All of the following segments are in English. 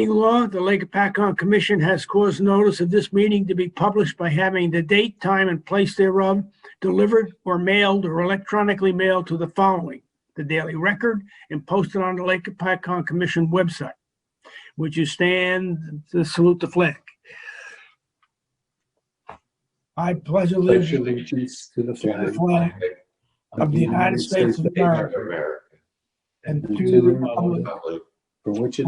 Law, the Lake Hopatcong Commission has caused notice of this meeting to be published by having the date, time, and place thereof delivered or mailed or electronically mailed to the following: the Daily Record, and posted on the Lake Hopatcong Commission website. Would you stand to salute the flag? I pledge allegiance to the flag of the United States of America and to the republic for which it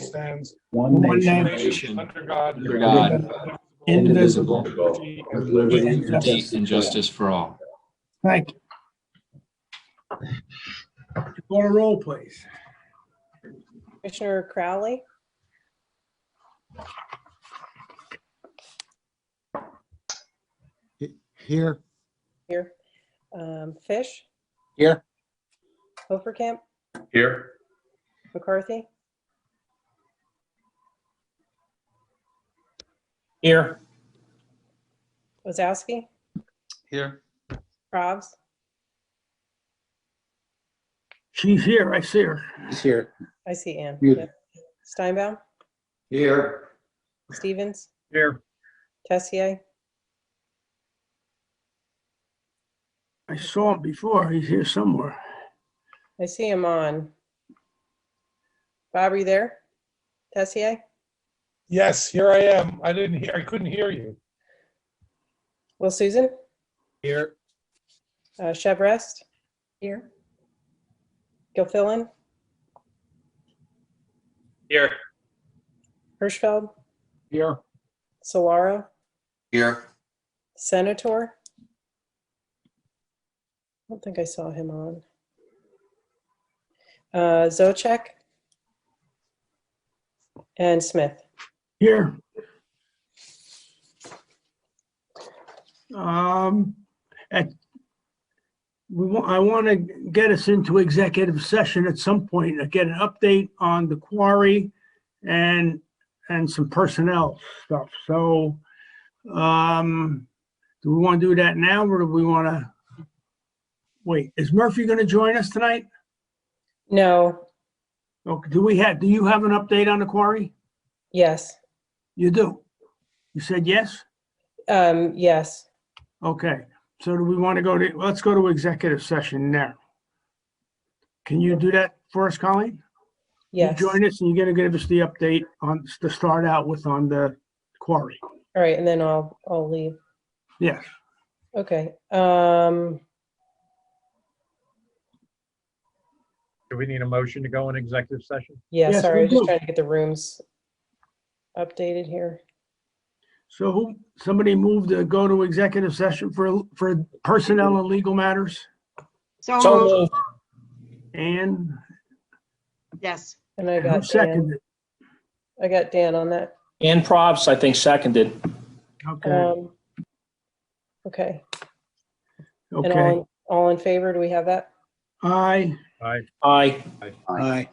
stands, one nation, under God, indivisible, with liberty and justice for all. Thank you. Call a roll, please. Commissioner Crowley, Here. here. Fish, Here. Hopatcong, Here. McCarthy, Here. Wazowski, Here. Probs, She's here. I see her. He's here. I see Ann. Muted. Yep. Steinbaum, Here. Stevens, Here. Tessier, I saw him before. He's here somewhere. I see him on. Bob, are you there? Tessier, Yes, here I am. I couldn't hear you. Will Susan, Here. Chevrest, here. Gilfillan, Here. Hirschfeld, Here. Solaro, Here. Senator. I don't think I saw him on. Zochek and Smith. Here. I want to get us into executive session at some point, get an update on the quarry and some personnel stuff. So, do we want to do that now, or do we want to wait? Is Murphy going to join us tonight? No, Okay. Do you have an update on the quarry? yes, You do. You said yes? yes, Okay. So do we want to let's go to executive session now. Can you do that for us, Colleen? yes. You join us and you're going to give us the update to start out with on the quarry. All right, and then I'll leave. Yes. Okay. Do we need a motion to go in executive session? Yeah, Yes, sorry, I we was just do. trying to get the rooms updated here. So somebody moved to go to executive session for personnel and legal matters? So moved. And Yes. And I who got Dan. seconded? I got Dan on that. And Probst, I think, seconded. Okay. Okay. And Okay. all in favor, do we have that? Aye. Aye. Aye. Aye.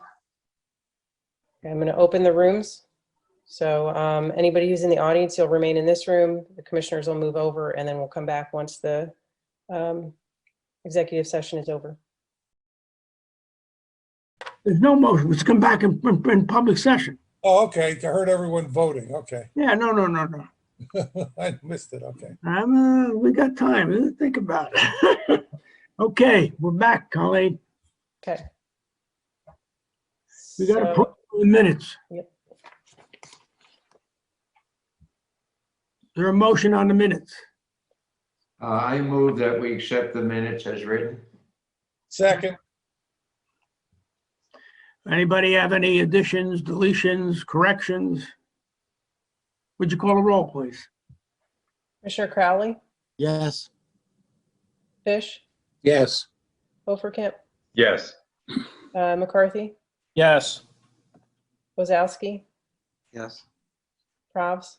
Okay, I'm going to open the rooms. So anybody who's in the audience, you'll remain in this room. The commissioners will move over, and then we'll come back once the executive session is over. There's no motion. Let's come back in public session. Oh, okay. I heard everyone voting. Okay. Yeah, no. I missed it. Okay. We got time. Think about it. Okay, we're back, Colleen. Okay. We got to So- approve the minutes. Yep. Is there a motion on the minutes? I move that we accept the minutes as written. Second. Anybody have any additions, deletions, corrections? Would you call a roll, please? Commissioner Crowley, Yes. Fish, Yes. Hopatcong, Yes. McCarthy, Yes. Wazowski, Yes. Probs,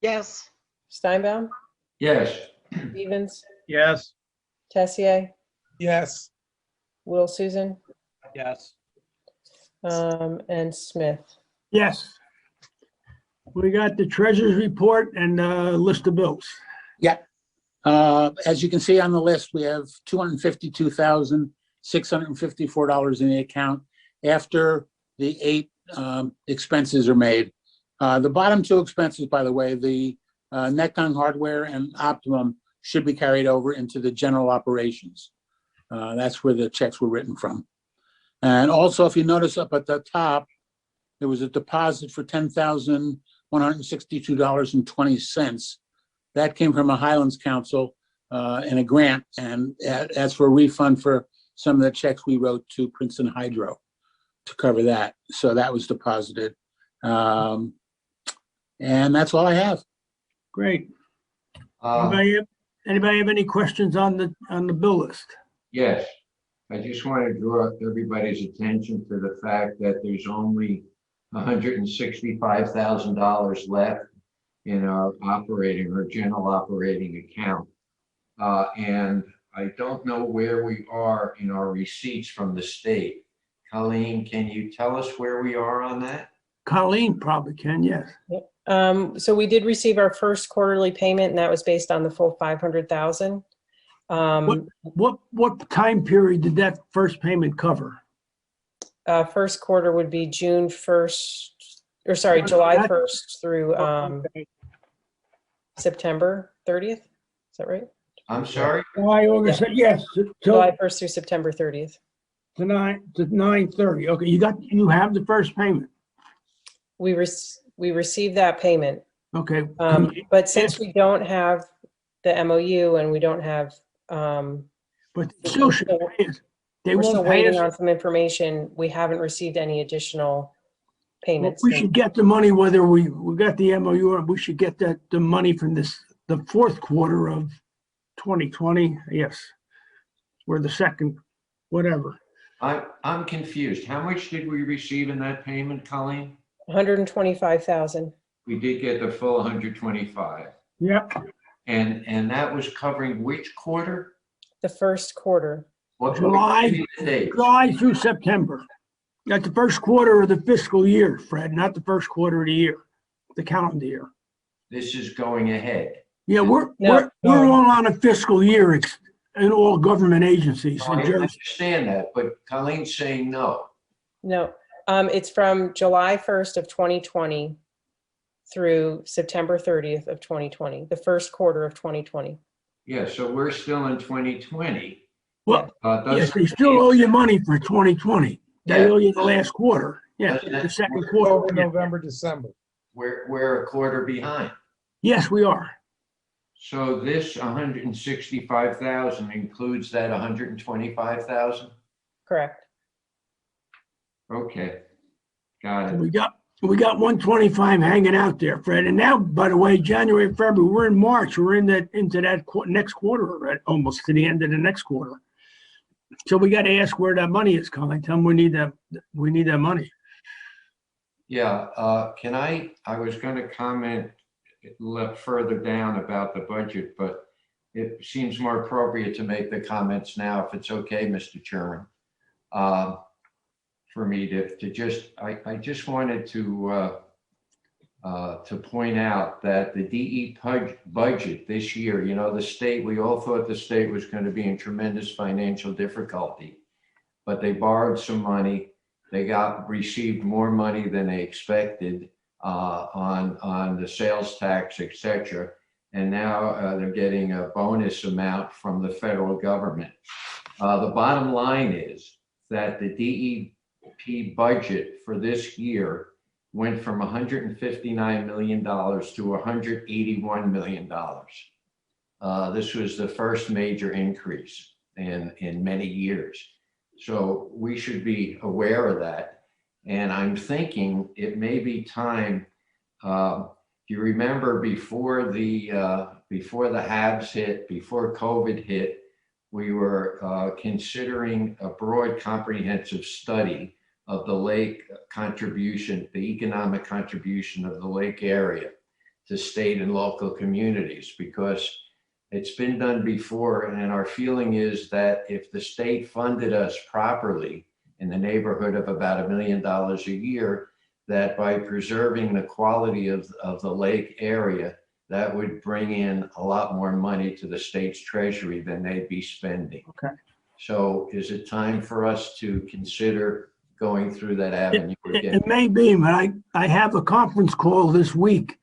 Yes. Steinbaum, Yes. Stevens, Yes. Tessier, Yes. Will Susan, Yes. and Smith. Yes. We got the treasurer's report and list of bills. Yeah. As you can see on the list, we have $252,654 in the account after the 8 expenses are made. The bottom two expenses, by the way, the Netcong hardware and Optimum should be carried over into the general operations. That's where the checks were written from. And also, if you notice up at the top, there was a deposit for $10,162.20. That came from a Highlands Council and a grant, and that's for a refund for some of the checks we wrote to Princeton Hydro to cover that. So that was deposited. And that's all I have. Great. Uh, Anybody have any questions on the bill list? Yes, I just want to draw everybody's attention to the fact that there's only $165,000 left in our general operating account. And I don't know where we are in our receipts from the state. Colleen, can you tell us where we are on that? Colleen probably can, yes. So we did receive our first quarterly payment, and that was based on the full 500,000. What time period did that first payment cover? First quarter would be June 1st, or sorry, July 1st through September 30th. Is that right? I'm sorry? July, August, yes, July 1st through September 30th. to 9/30. Okay, you have the first payment. We received that payment. Okay. But since we don't have the MOU and we don't have, But they still should pay us. They we're still won't pay waiting on us. some information. We haven't received any additional payments. We should get the money whether we got the MOU or we should get the money from the fourth quarter of 2020. Yes. Or the second, whatever. I'm confused. How much did we receive in that payment, Colleen? 125,000. We did get the full 125. Yep. And that was covering which quarter? The first quarter. What July. give me the dates. July through September. Not the first quarter of the fiscal year, Fred, not the first quarter of the year, the calendar year. This is going ahead. Yeah, we're No. all on a fiscal year in all government agencies. I in Jersey. understand that, but Colleen's saying no. No, it's from July 1st of 2020 through September 30th of 2020, the first quarter of 2020. Yeah, so we're still in 2020. Well, Doesn't yes, they it- still owe you money for 2020. They Yeah. owe you the last quarter. Yeah, Doesn't that- the second October, quarter. Yeah. November, December. We're a quarter behind. Yes, we are. So this 165,000 includes that 125,000? Correct. Okay, got So it. we got 125 hanging out there, Fred. And now, by the way, January, February, we're in March. We're into that next quarter already, almost to the end of the next quarter. So we got to ask where that money is coming. Tell them we need that money. Yeah, I was going to comment further down about the budget, but it seems more appropriate to make the comments now, if it's okay, Mr. Chairman. For me to just, I just wanted to point out that the DE budget this year, the state, we all thought the state was going to be in tremendous financial difficulty, but they borrowed some money. They received more money than they expected on the sales tax, et cetera. And now they're getting a bonus amount from the federal government. The bottom line is that the DEP budget for this year went from $159 million to $181 million. This was the first major increase in many years. So we should be aware of that. And I'm thinking it may be time, you remember before the HABs hit, before COVID hit, we were considering a broad comprehensive study of the lake contribution, the economic contribution of the lake area to state and local communities, because it's been done before. And our feeling is that if the state funded us properly in the neighborhood of about $1 million a year, that by preserving the quality of the lake area, that would bring in a lot more money to the state's treasury than they'd be spending. Okay. So is it time for us to consider going through that avenue again. It may be, but I have a conference call this week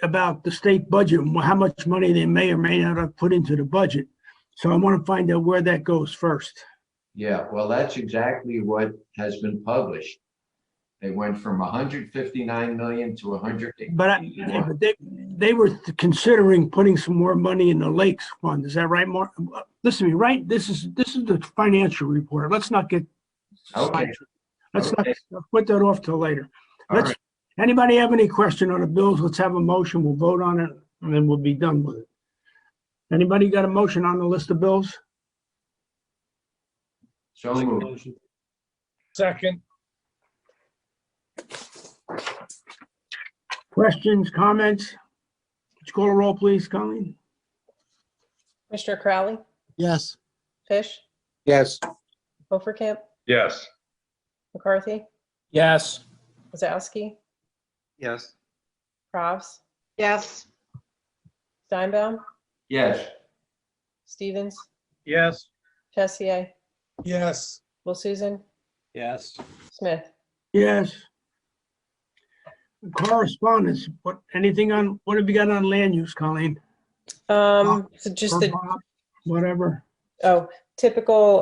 about the state budget and how much money they may or may not have put into the budget. So I want to find out where that goes first. Yeah, well, that's exactly what has been published. They went from 159 million to 100. But they were considering putting some more money in the Lakes Fund. Is that right, Mark? Listen to me, right? This is the financial report. Let's not get Okay. let's Okay. not put that off till later. All Let's. right. Anybody have any question on the bills? Let's have a motion. We'll vote on it, and then we'll be done with it. Anybody got a motion on the list of bills? So moved. Second, Questions, comments? Would you call a roll, please, Colleen? Commissioner Crowley, Yes. Fish, Yes. Overcamp, Yes. McCarthy, Yes. Wazowski, Yes. Probs, yes, Steinbaum, Yes. Stevens, yes, Tessier, yes. Will Susan, Yes. Smith. Yes. Correspondence, what have you got on land use, Colleen? So just Or the Bob? Whatever. typical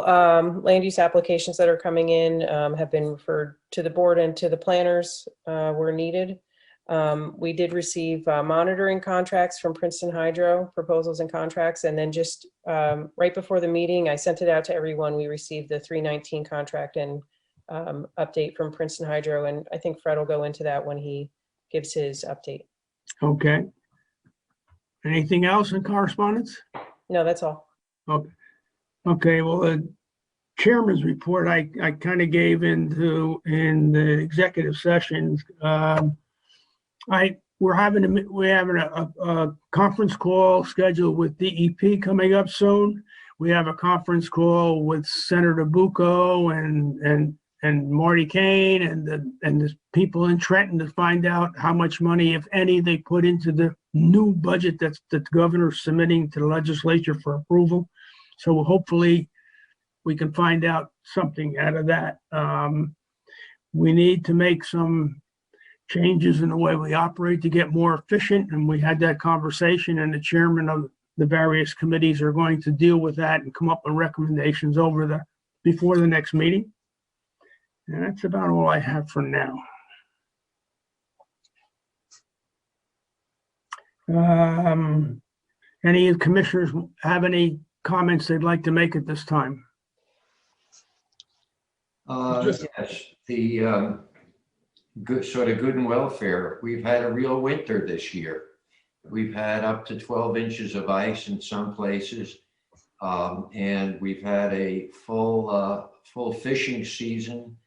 land use applications that are coming in have been referred to the board and to the planners where needed. We did receive monitoring contracts from Princeton Hydro, proposals and contracts, and then just right before the meeting, I sent it out to everyone. We received the 319 contract and update from Princeton Hydro, and I think Fred will go into that when he gives his update. Okay. Anything else in correspondence? No, that's all. Okay, well, the chairman's report, I kind of gave in the executive sessions. We're having a conference call scheduled with DEP coming up soon. We have a conference call with Senator Bucco and Marty Kane and the people in Trenton to find out how much money, if any, they put into the new budget that the governor's submitting to the legislature for approval. So hopefully we can find out something out of that. We need to make some changes in the way we operate to get more efficient, and we had that conversation, and the chairman of the various committees are going to deal with that and come up with recommendations before the next meeting. And that's about all I have for now. Any commissioners have any comments they'd like to make at this time? Yes, the good and welfare. We've had a real winter this year. We've had up to 12 inches of ice in some places. And we've had a full fishing season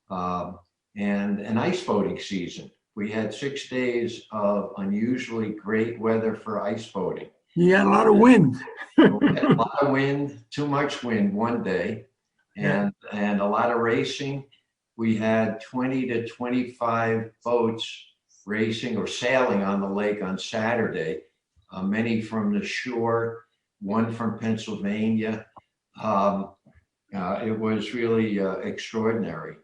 and an ice boating season. We had 6 days of unusually great weather for ice boating. You had a lot of wind. We had a lot of wind, too much wind one day, and a lot of racing. We had 20 to 25 boats racing or sailing on the lake on Saturday, many from the shore, one from Pennsylvania. It was really extraordinary.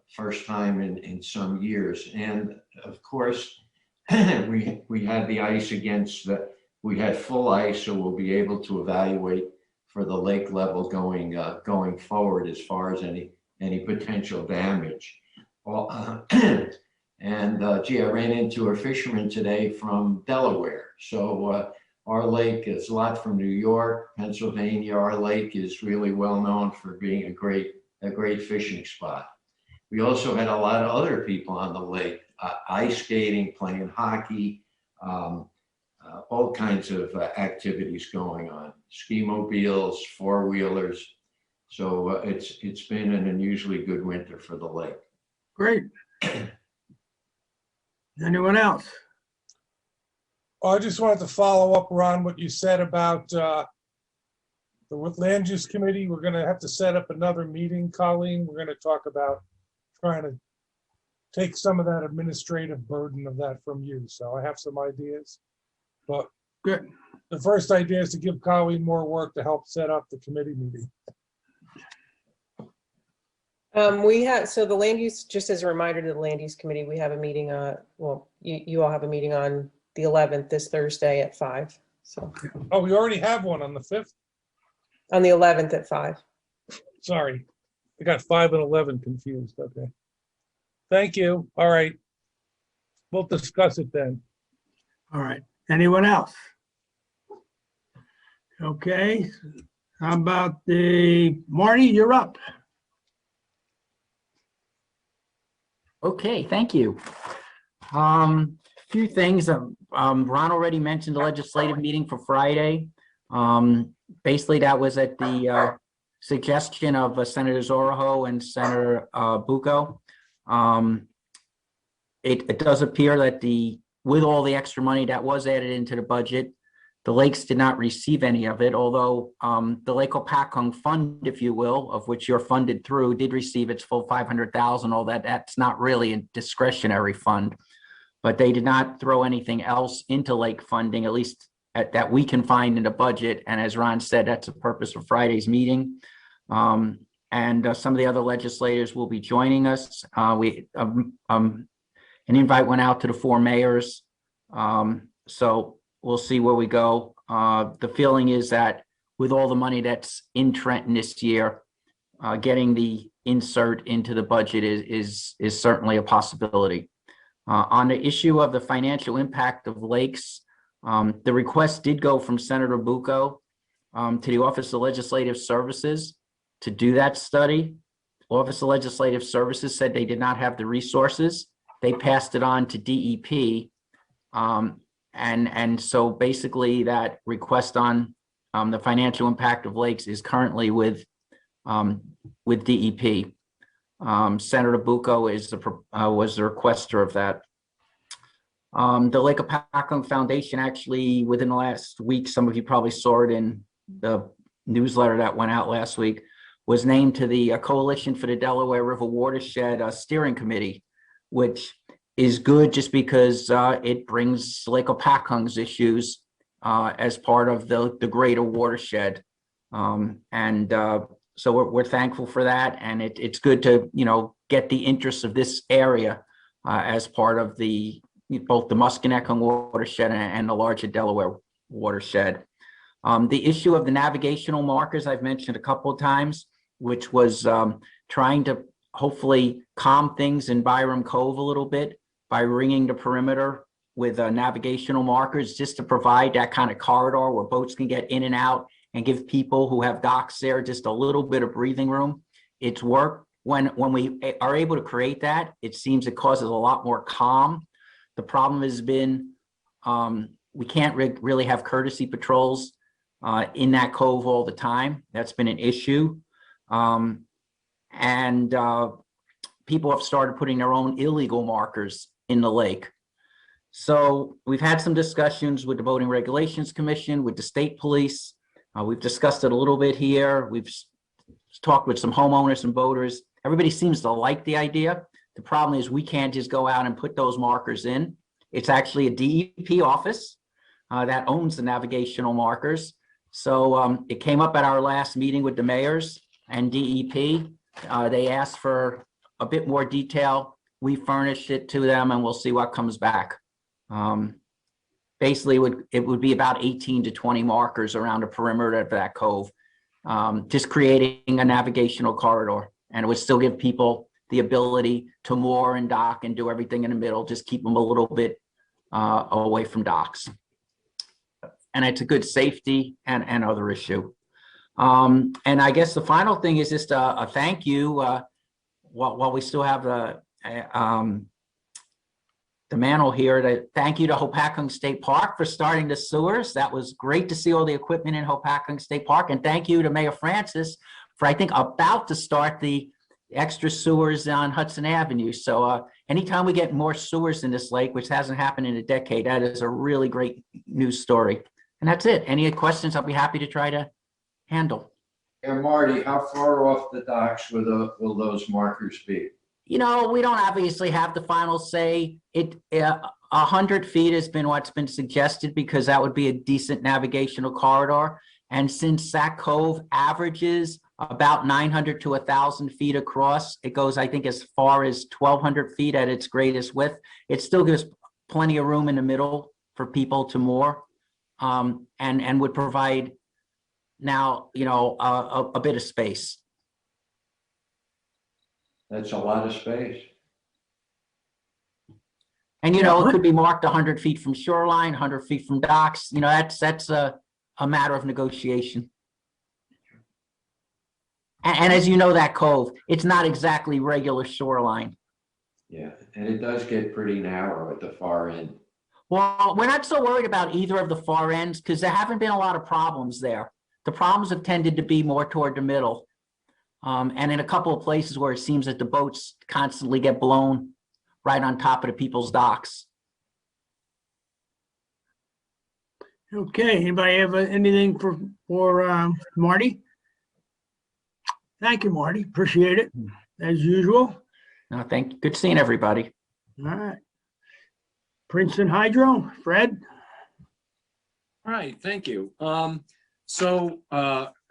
First time in some years. And of course, we had the ice we had full ice, so we'll be able to evaluate for the lake level going forward as far as any potential damage. Well, gee, I ran into a fisherman today from Delaware. So our lake is a lot from New York, Pennsylvania. Our lake is really well known for being a great fishing spot. We also had a lot of other people on the lake, ice skating, playing hockey, all kinds of activities going on, ski mobiles, four-wheelers. So it's been an unusually good winter for the lake. Great. Anyone else? I just wanted to follow up, Ron, what you said about the land use committee. We're going to have to set up another meeting, Colleen. We're going to talk about trying to take some of that administrative burden of that from you. So I have some ideas, but Good. The first idea is to give Colleen more work to help set up the committee meeting. We have, so the land use, just as a reminder to the land use committee, we have a meeting, well, you all have a meeting on the 11th, this Thursday at 5. So Oh, we already have one on the 5th? on the 11th at 5. Sorry. I got 5 and 11 confused. Okay. Thank you. All right. We'll discuss it then. All right. Anyone else? Okay. How about Marty, you're up. Okay, thank you. Few things. Ron already mentioned the legislative meeting for Friday. Basically, that was at the suggestion of Senator Zoroho and Senator Bucco. It does appear that with all the extra money that was added into the budget, the lakes did not receive any of it, although the Lake Hopatcong fund, if you will, of which you're funded through, did receive its full 500,000, although that's not really a discretionary fund. But they did not throw anything else into lake funding, at least that we can find in the budget. And as Ron said, that's the purpose of Friday's meeting. And some of the other legislators will be joining us. An invite went out to the 4 mayors. So we'll see where we go. The feeling is that with all the money that's in Trenton this year, getting the insert into the budget is certainly a possibility. On the issue of the financial impact of lakes, the request did go from Senator Bucco to the Office of Legislative Services to do that study. Office of Legislative Services said they did not have the resources. They passed it on to DEP. And so basically that request on the financial impact of lakes is currently with DEP. Senator Bucco was the requester of that. The Lake Hopatcong Foundation actually, within the last week, some of you probably saw it in the newsletter that went out last week, was named to the Coalition for the Delaware River Watershed Steering Committee, which is good just because it brings Lake Hopatcong's issues as part of the greater watershed. So we're thankful for that. And it's good to, get the interests of this area as part of both the Musconetcong watershed and the larger Delaware watershed. The issue of the navigational markers I've mentioned a couple of times, which was trying to hopefully calm things in Byram Cove a little bit by ringing the perimeter with navigational markers, just to provide that kind of corridor where boats can get in and out and give people who have docks there just a little bit of breathing room. It's work. When we are able to create that, it seems it causes a lot more calm. The problem has been we can't really have courtesy patrols in that cove all the time. That's been an issue. And people have started putting their own illegal markers in the lake. So we've had some discussions with the Boating Regulations Commission, with the state police. We've discussed it a little bit here. We've talked with some homeowners and boaters. Everybody seems to like the idea. The problem is we can't just go out and put those markers in. It's actually a DEP office that owns the navigational markers. So it came up at our last meeting with the mayors and DEP. They asked for a bit more detail. We furnished it to them, and we'll see what comes back. Basically, it would be about 18 to 20 markers around the perimeter of that cove, just creating a navigational corridor. And it would still give people the ability to moor and dock and do everything in the middle, just keep them a little bit away from docks. And it's a good safety and other issue. And I guess the final thing is just a thank you while we still have the mantle here, to thank you to Hopatcong State Park for starting the sewers. That was great to see all the equipment in Hopatcong State Park. And thank you to Mayor Francis for, I think, about to start the extra sewers on Hudson Avenue. So anytime we get more sewers in this lake, which hasn't happened in a decade, that is a really great news story. And that's it. Any questions, I'll be happy to try to handle. And Marty, how far off the docks will those markers be? We don't obviously have the final say. 100 feet has been what's been suggested, because that would be a decent navigational corridor. And since Sac Cove averages about 900 to 1,000 feet across. It goes, I think, as far as 1,200 feet at its greatest width. It still gives plenty of room in the middle for people to moor, and would provide now, a bit of space. That's a lot of space. And, it could be marked 100 feet from shoreline, 100 feet from docks. That's a matter of negotiation. And as you know, that cove, it's not exactly regular shoreline. Yeah, and it does get pretty narrow at the far end. Well, we're not so worried about either of the far ends because there haven't been a lot of problems there. The problems have tended to be more toward the middle. And in a couple of places where it seems that the boats constantly get blown right on top of the people's docks. Okay, anybody have anything for Marty? Thank you, Marty. Appreciate it, as usual. No, thank you. Good seeing everybody. All right. Princeton Hydro, Fred? All right, thank you. So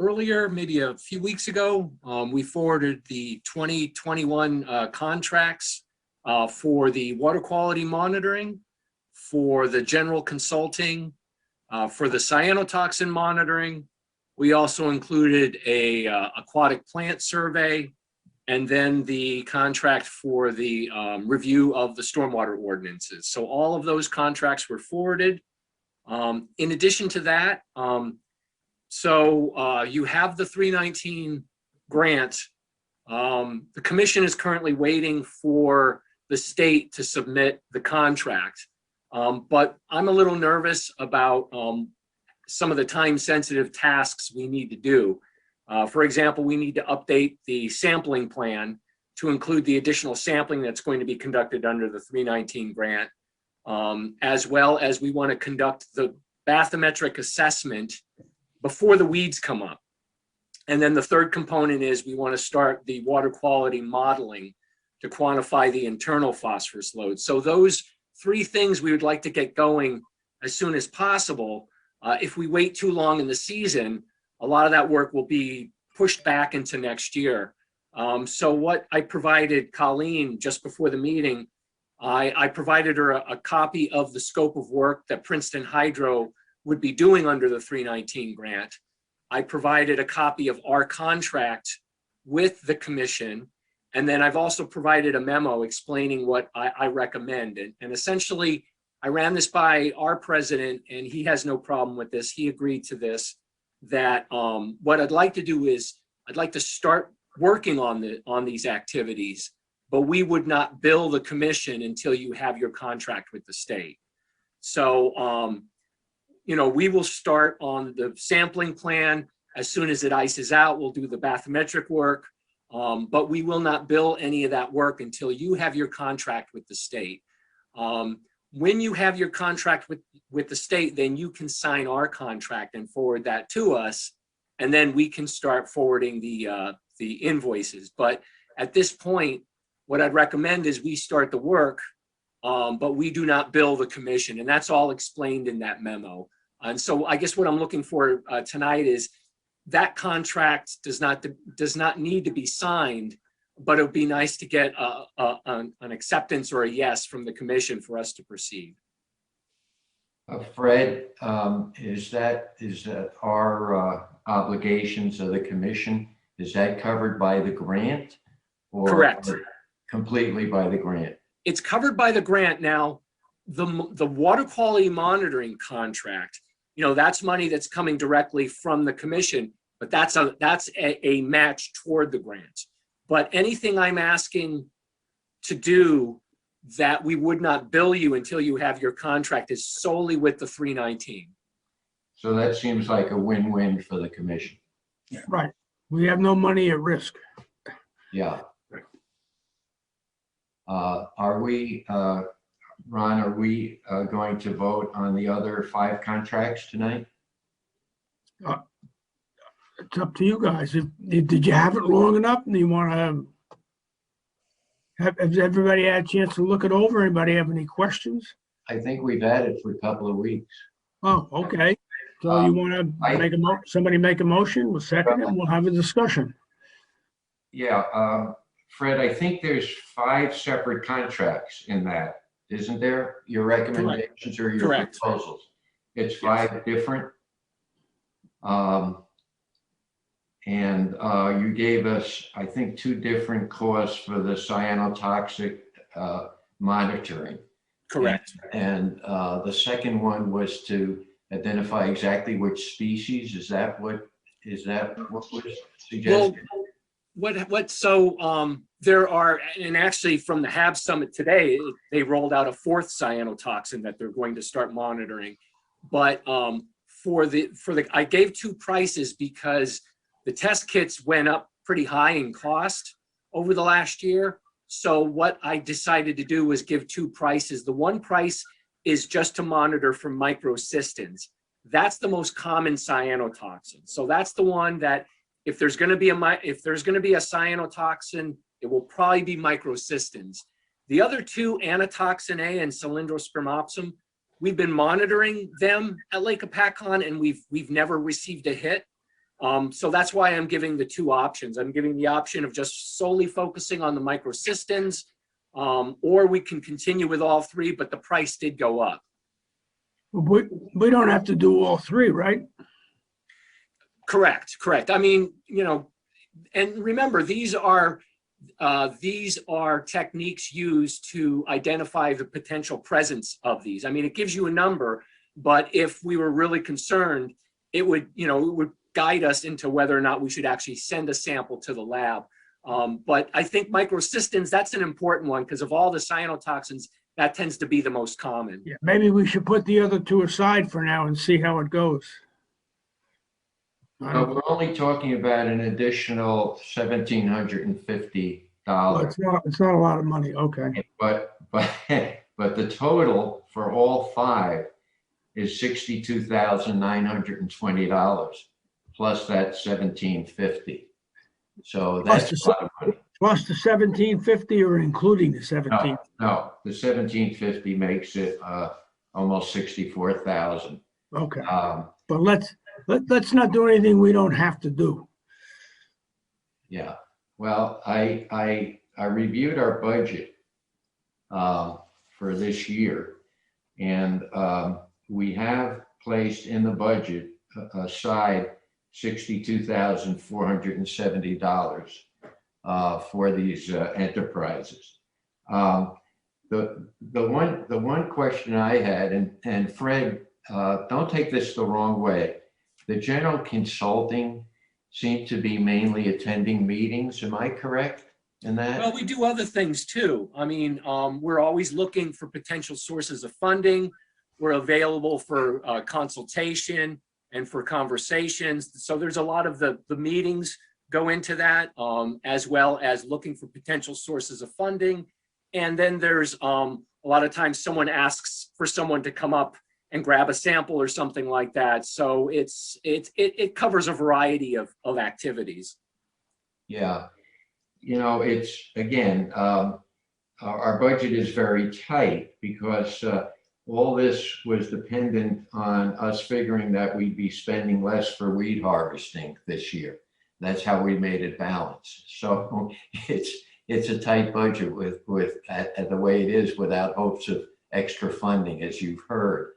earlier, maybe a few weeks ago, we forwarded the 2021 contracts for the water quality monitoring, for the general consulting, for the cyanotoxin monitoring. We also included a aquatic plant survey, and then the contract for the review of the stormwater ordinances. So all of those contracts were forwarded. In addition to that, you have the 319 grant. The commission is currently waiting for the state to submit the contract. But I'm a little nervous about some of the time-sensitive tasks we need to do. For example, we need to update the sampling plan to include the additional sampling that's going to be conducted under the 319 grant, as well as we want to conduct the bathymetric assessment before the weeds come up. And then the third component is we want to start the water quality modeling to quantify the internal phosphorus load. So those three things we would like to get going as soon as possible. If we wait too long in the season, a lot of that work will be pushed back into next year. So what I provided Colleen just before the meeting, I provided her a copy of the scope of work that Princeton Hydro would be doing under the 319 grant. I provided a copy of our contract with the commission. And then I've also provided a memo explaining what I recommend. And essentially, I ran this by our president, and he has no problem with this. He agreed to this, that what I'd like to do is I'd like to start working on these activities, but we would not bill the commission until you have your contract with the state. So, we will start on the sampling plan. As soon as it ices out, we'll do the bathymetric work, but we will not bill any of that work until you have your contract with the state. When you have your contract with the state, then you can sign our contract and forward that to us, and then we can start forwarding the invoices. But at this point, what I'd recommend is we start the work, but we do not bill the commission, and that's all explained in that memo. And so I guess what I'm looking for tonight is that contract does not need to be signed, but it would be nice to get an acceptance or a yes from the commission for us to proceed. Fred, is that our obligations of the commission, is that covered by the grant? Or Correct. Completely by the grant? It's covered by the grant. Now, the water quality monitoring contract, that's money that's coming directly from the commission, but that's a match toward the grant. But anything I'm asking to do that we would not bill you until you have your contract is solely with the 319. So that seems like a win-win for the commission. Right. We have no money at risk. Yeah. Are we, Ron, are we going to vote on the other 5 contracts tonight? It's up to you guys. Did you have it long enough? Do you want to has everybody had a chance to look it over? Anybody have any questions? I think we've had it for a couple of weeks. Oh, okay. So you want to I- make somebody make a motion, we'll second it, and we'll have a discussion. Yeah, Fred, I think there's 5 separate contracts in that, isn't there? Your recommendations or your Correct. proposals? It's 5 different. And you gave us, I think, 2 different costs for the cyanotoxic monitoring. Correct. And the second one was to identify exactly which species. Is that what was suggested? There are, and actually from the HAB Summit today, they rolled out a 4th cyanotoxin that they're going to start monitoring. But I gave 2 prices because the test kits went up pretty high in cost over the last year. So what I decided to do was give 2 prices. The one price is just to monitor for microcystins. That's the most common cyanotoxin. So that's the one that if there's going to be a cyanotoxin, it will probably be microcystins. The other 2, anatoxin A and cylindrospermopsin, we've been monitoring them at Lake Hopatcong and we've never received a hit. So that's why I'm giving the 2 options. I'm giving the option of just solely focusing on the microcystins, or we can continue with all 3, but the price did go up. We don't have to do all 3, right? Correct. I mean, and remember, these are techniques used to identify the potential presence of these. I mean, it gives you a number, but if we were really concerned, it would guide us into whether or not we should actually send a sample to the lab. But I think microcystins, that's an important one because of all the cyanotoxins, that tends to be the most common. Yeah, maybe we should put the other 2 aside for now and see how it goes. But we're only talking about an additional $1,750. Well, it's not a lot of money, okay. But the total for all 5 is $62,920 plus that $1,750. So that's a lot of money. Plus the 1,750 or including the 17? No, the 1,750 makes it almost 64,000. Okay, but let's not do anything we don't have to do. Yeah, well, I reviewed our budget for this year, and we have placed in the budget aside $62,470 for these enterprises. The one question I had, and Fred, don't take this the wrong way. The general consulting seemed to be mainly attending meetings. Am I correct in that? Well, we do other things too. I mean, we're always looking for potential sources of funding. We're available for consultation and for conversations. So there's a lot of the meetings go into that, as well as looking for potential sources of funding. And then there's a lot of times someone asks for someone to come up and grab a sample or something like that. So it covers a variety of activities. Yeah, it's, again, our budget is very tight because all this was dependent on us figuring that we'd be spending less for weed harvesting this year. That's how we made it balance. So it's a tight budget with the way it is without hopes of extra funding, as you've heard.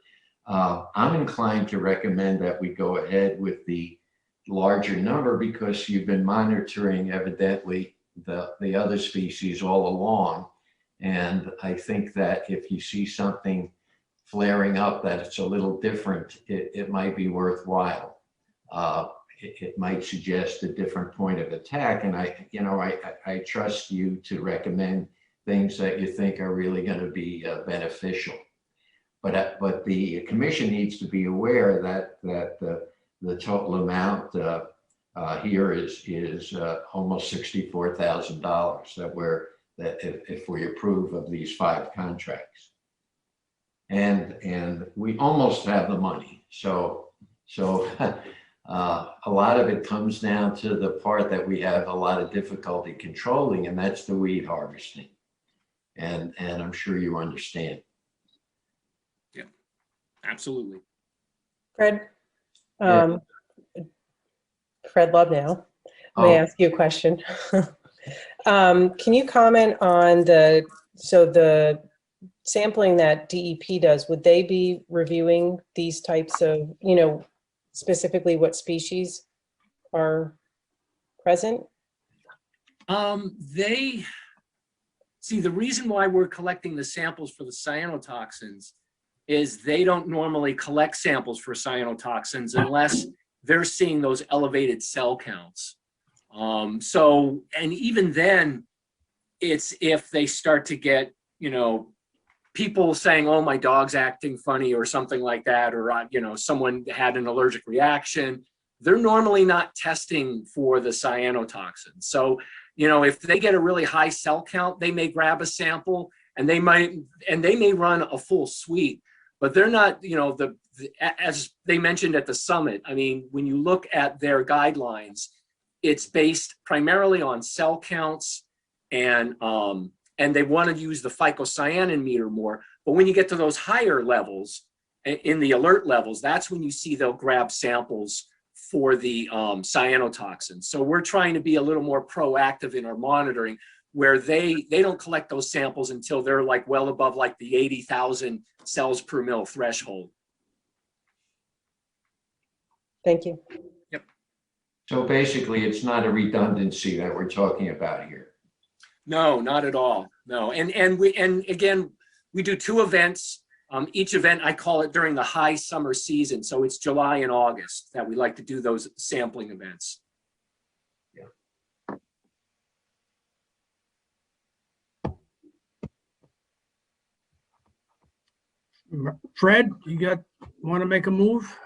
I'm inclined to recommend that we go ahead with the larger number because you've been monitoring evidently the other species all along. And I think that if you see something flaring up that it's a little different, it might be worthwhile. It might suggest a different point of attack. And I trust you to recommend things that you think are really going to be beneficial. But the commission needs to be aware that the total amount here is almost $64,000 if we approve of these 5 contracts, and we almost have the money. So a lot of it comes down to the part that we have a lot of difficulty controlling, and that's the weed harvesting. And I'm sure you understand. Yeah, absolutely. Fred? Um, Fred Love now. Let me Oh. ask you a question. Can you comment on the sampling that DEP does? Would they be reviewing these types of, specifically what species are present? The reason why we're collecting the samples for the cyanotoxins is they don't normally collect samples for cyanotoxins unless they're seeing those elevated cell counts. And even then, it's if they start to get, people saying, oh, my dog's acting funny or something like that, or, someone had an allergic reaction, they're normally not testing for the cyanotoxins. So, if they get a really high cell count, they may grab a sample and they may run a full suite, but they're not, as they mentioned at the summit, I mean, when you look at their guidelines, it's based primarily on cell counts and they want to use the phycocyanin meter more. But when you get to those higher levels, in the alert levels, that's when you see they'll grab samples for the cyanotoxins. So we're trying to be a little more proactive in our monitoring, where they don't collect those samples until they're like well above like the 80,000 cells per mil threshold. Thank you. Yep. So basically, it's not a redundancy that we're talking about here. No, not at all. No, and again, we do 2 events. Each event, I call it during the high summer season. So it's July and August that we like to do those sampling events. Fred, want to make a move?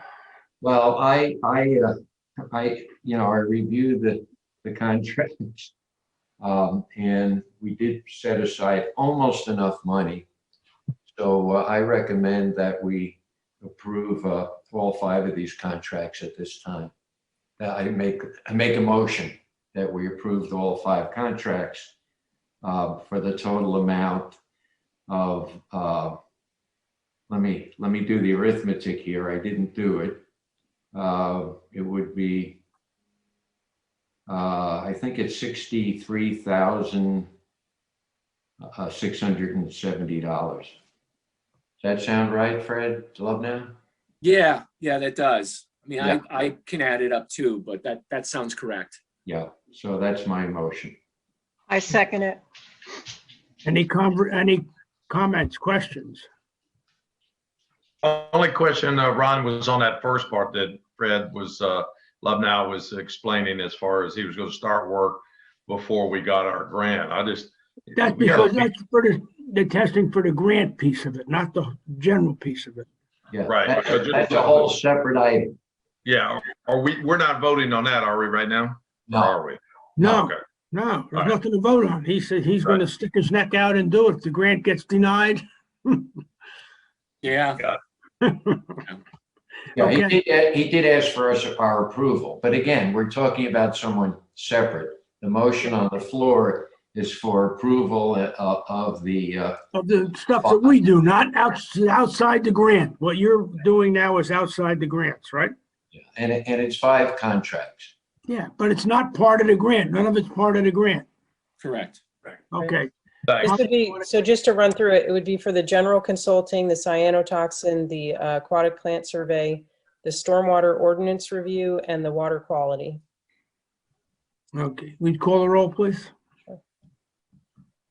Well, I reviewed the contracts, and we did set aside almost enough money. So I recommend that we approve all 5 of these contracts at this time. I make a motion that we approved all 5 contracts for the total amount of, let me do the arithmetic here. I didn't do it. It would be, I think it's $63,670. Does that sound right, Fred Love now? Yeah, that does. I mean, Yeah. I can add it up too, but that sounds correct. Yeah, so that's my motion. I second it. Any comments, questions? Only question, Ron, was on that first part that Fred was, Love Now was explaining as far as he was going to start work before we got our grant. That's because that's for the testing for the grant piece of it, not the general piece of it. Yeah, Right. That's a whole separate item. Yeah, we're not voting on that, are we, right now? No. Or are we? No, Okay. no, All there's right. nothing to vote on. He said he's going to stick his neck out and do it. If the grant gets denied. Yeah. Yeah, Okay. he did ask for our approval, but again, we're talking about someone separate. The motion on the floor is for approval of the, Of the stuff that we do, not outside the grant. What you're doing now is outside the grants, right? and it's 5 contracts. Yeah, but it's not part of the grant. None of it's part of the grant. Correct. Okay. Right. This would be, so just to run through it, it would be for the general consulting, the cyanotoxin, the aquatic plant survey, the stormwater ordinance review, and the water quality. Okay. We'd call a roll, please.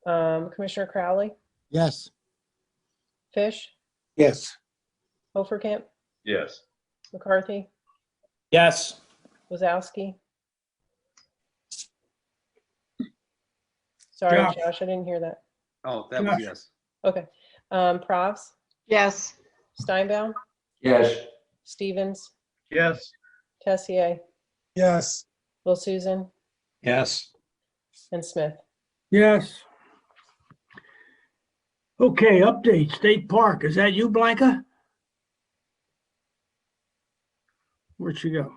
Commissioner Crowley, Yes. Fish, Yes. Hoferkamp, Yes. McCarthy, Yes. Wazowski. Sorry, Josh. Josh, I didn't hear that. Oh, that was yes. Okay. Provs, Yes. Steinbaum, Yes, Stevens, Yes. Tessier, Yes, Will Susan, Yes. and Smith. Yes. Okay, update, State Park. Is that you, Blanca? Where'd she go?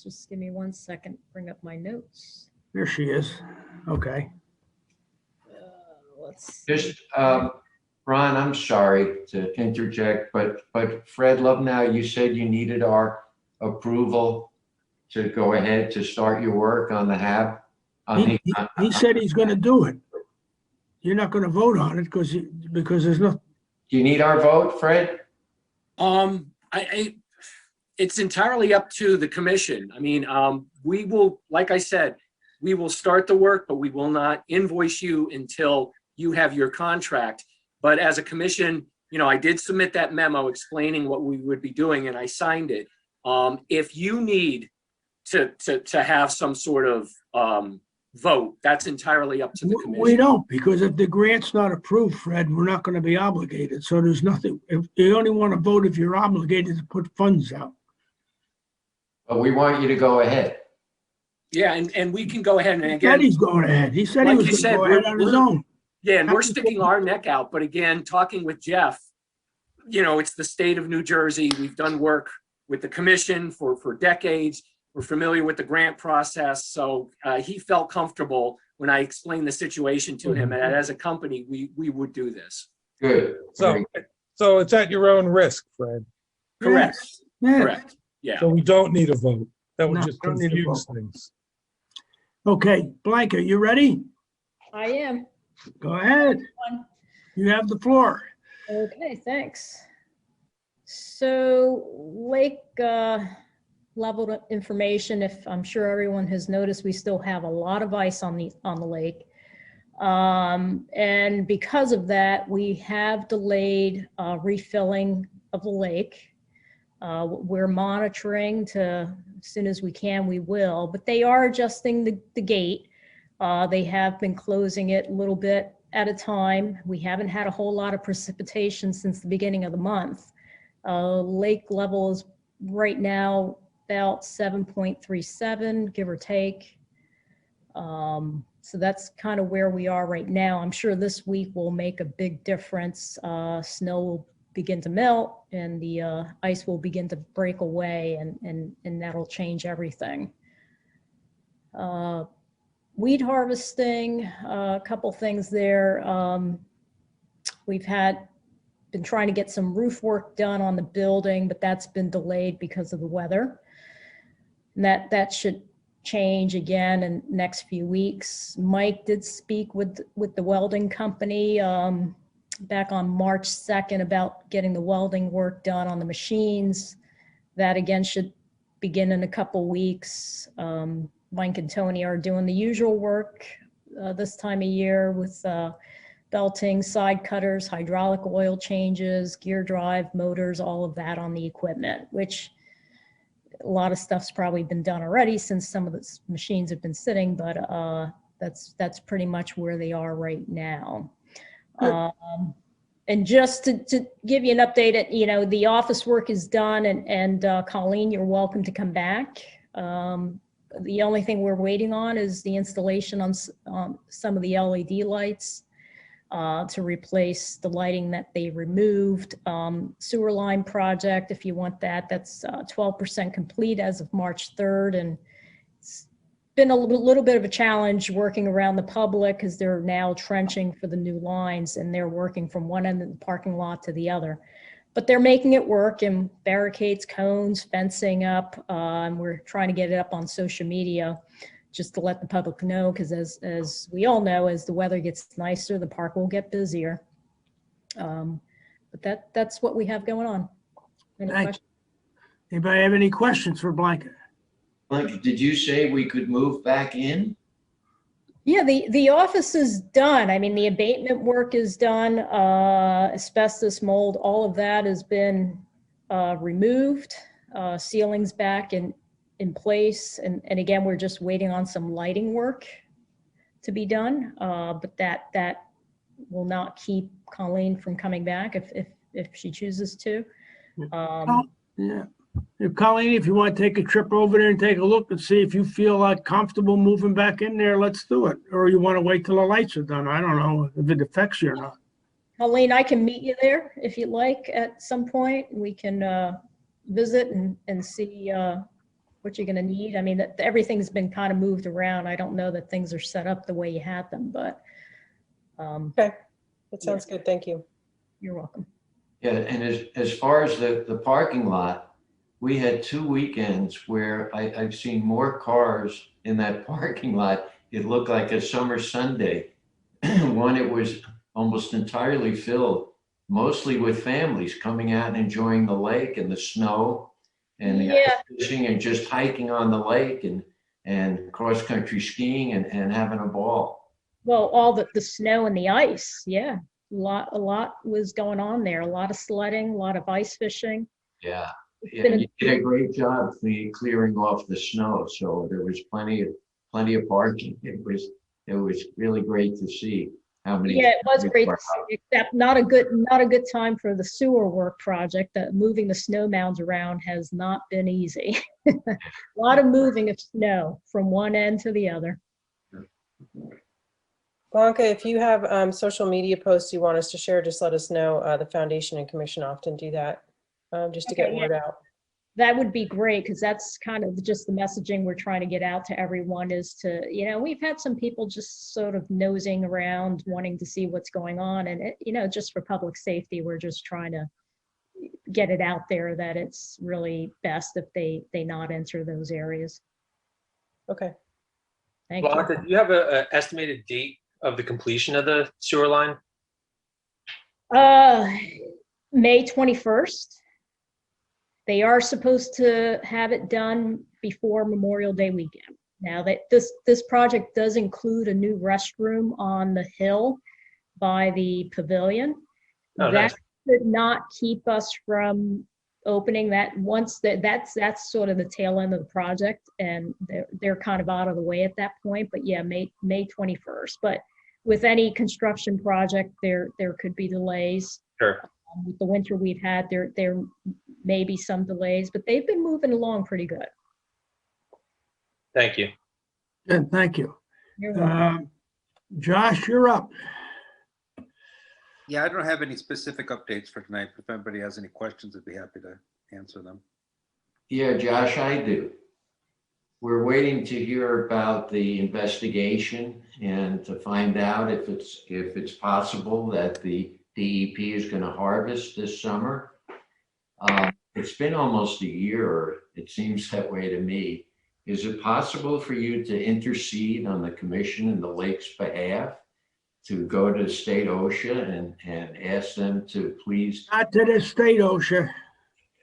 Just give me 1 second, bring up my notes. There she is. Okay. Let's, just, Ron, I'm sorry to interject, but Fred Lubnow, you said you needed our approval to go ahead to start your work on the HAB? He said he's going to do it. You're not going to vote on it because there's no, Do you need our vote, Fred? It's entirely up to the commission. I mean, we will, like I said, we will start the work, but we will not invoice you until you have your contract. But as a commission, you know, I did submit that memo explaining what we would be doing, and I signed it. If you need to have some sort of vote, that's entirely up to the commission. we don't, because if the grant's not approved, Fred, we're not going to be obligated. So there's nothing, if you only want to vote if you're obligated to put funds out. But we want you to go ahead. Yeah, and we can go ahead and He again. said he's going ahead. He said he Like was you going to said, go ahead on his own. Yeah, and we're sticking our neck out. But again, talking with Jeff, you know, it's the state of New Jersey. We've done work with the commission for decades. We're familiar with the grant process. So he felt comfortable when I explained the situation to him. And as a company, we would do this. Good. So it's at your own risk, Fred. Correct. Yeah. Correct. Yeah. So we don't need a vote. That would No, just don't need a confuse vote. things. Okay, Blanca, you ready? I am. Go ahead. You have the floor. Okay, thanks. So lake level information, if I'm sure everyone has noticed, we still have a lot of ice on the lake. And because of that, we have delayed refilling of the lake. We're monitoring to, as soon as we can, we will, but they are adjusting the gate. They have been closing it a little bit at a time. We haven't had a whole lot of precipitation since the beginning of the month. Lake level is right now about 7.37, give or take. So that's kind of where we are right now. I'm sure this week will make a big difference. Snow will begin to melt and the ice will begin to break away, and that'll change everything. Weed harvesting, a couple things there. We've been trying to get some roof work done on the building, but that's been delayed because of the weather. And that should change again in the next few weeks. Mike did speak with the welding company back on March 2nd about getting the welding work done on the machines. That again should begin in a couple weeks. Mike and Tony are doing the usual work this time of year with belting, side cutters, hydraulic oil changes, gear drive, motors, all of that on the equipment, which a lot of stuff's probably been done already since some of the machines have been sitting, but that's pretty much where they are right now. And just to give you an update, you know, the office work is done, and Colleen, you're welcome to come back. The only thing we're waiting on is the installation on some of the LED lights to replace the lighting that they removed. Sewer line project, if you want that, that's 12% complete as of March 3rd. And it's been a little bit of a challenge working around the public because they're now trenching for the new lines and they're working from one end of the parking lot to the other. But they're making it work, and barricades, cones, fencing up. And we're trying to get it up on social media just to let the public know, because as we all know, as the weather gets nicer, the park will get busier. But that's what we have going on. Any questions? Anybody have any questions for Blanca? Blanca, did you say we could move back in? Yeah, the office is done. I mean, the abatement work is done. Asbestos, mold, all of that has been removed. Ceilings back in place. And again, we're just waiting on some lighting work to be done. But that will not keep Colleen from coming back if she chooses to. Yeah. If Colleen, if you want to take a trip over there and take a look and see if you feel like comfortable moving back in there, let's do it. Or you want to wait till the lights are done. I don't know if it affects you or not. Colleen, I can meet you there if you'd like at some point. We can visit and see what you're going to need. I mean, everything's been kind of moved around. I don't know that things are set up the way you had them, but. Okay, that sounds good. Thank you. You're welcome. Yeah, and as far as the parking lot, we had 2 weekends where I've seen more cars in that parking lot. It looked like a summer Sunday. One, it was almost entirely filled, mostly with families coming out and enjoying the lake and the snow and the Yeah. ice fishing and just hiking on the lake and cross-country skiing and having a ball. Well, all the snow and the ice, yeah. A lot was going on there. A lot of sledding, a lot of ice fishing. Yeah. It's Yeah, been a- you did a great job clearing off the snow, so there was plenty of parking. It was really great to see how many. Yeah, it was great, were to see, except not a good time for the sewer work project. That moving the snow mounds around has not been easy. A lot of moving of snow from one end to the other. Blanca, if you have social media posts you want us to share, just let us know. The foundation and commission often do that, just to get Okay, yeah. word out. That would be great, because that's kind of just the messaging we're trying to get out to everyone is to, we've had some people just sort of nosing around, wanting to see what's going on. And, just for public safety, we're just trying to get it out there that it's really best if they not enter those areas. Okay. Thank you. Blanca, do you have an estimated date of the completion of the sewer line? May 21st. They are supposed to have it done before Memorial Day weekend. Now that this project does include a new restroom on the hill by the pavilion. Oh, that nice. could not keep us from opening that once that's sort of the tail end of the project, and they're kind of out of the way at that point. But yeah, May 21st. But with any construction project, there could be delays. Sure. With the winter we've had, there may be some delays, but they've been moving along pretty good. Thank you. Good, thank you. You're welcome. Josh, you're up. Yeah, I don't have any specific updates for tonight. If anybody has any questions, I'd be happy to answer them. Yeah, Josh, I do. We're waiting to hear about the investigation and to find out if it's possible that the DEP is going to harvest this summer. It's been almost a year, or it seems that way to me. Is it possible for you to intercede on the commission and the lake's behalf to go to state OSHA and ask them to please, Not to the state OSHA.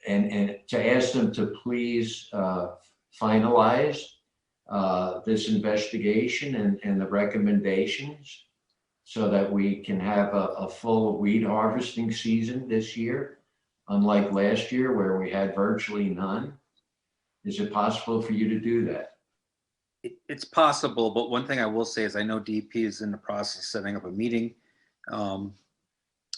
and to ask them to please finalize this investigation and the recommendations so that we can have a full weed harvesting season this year, unlike last year where we had virtually none? Is it possible for you to do that? It's possible, but one thing I will say is I know DEP is in the process of setting up a meeting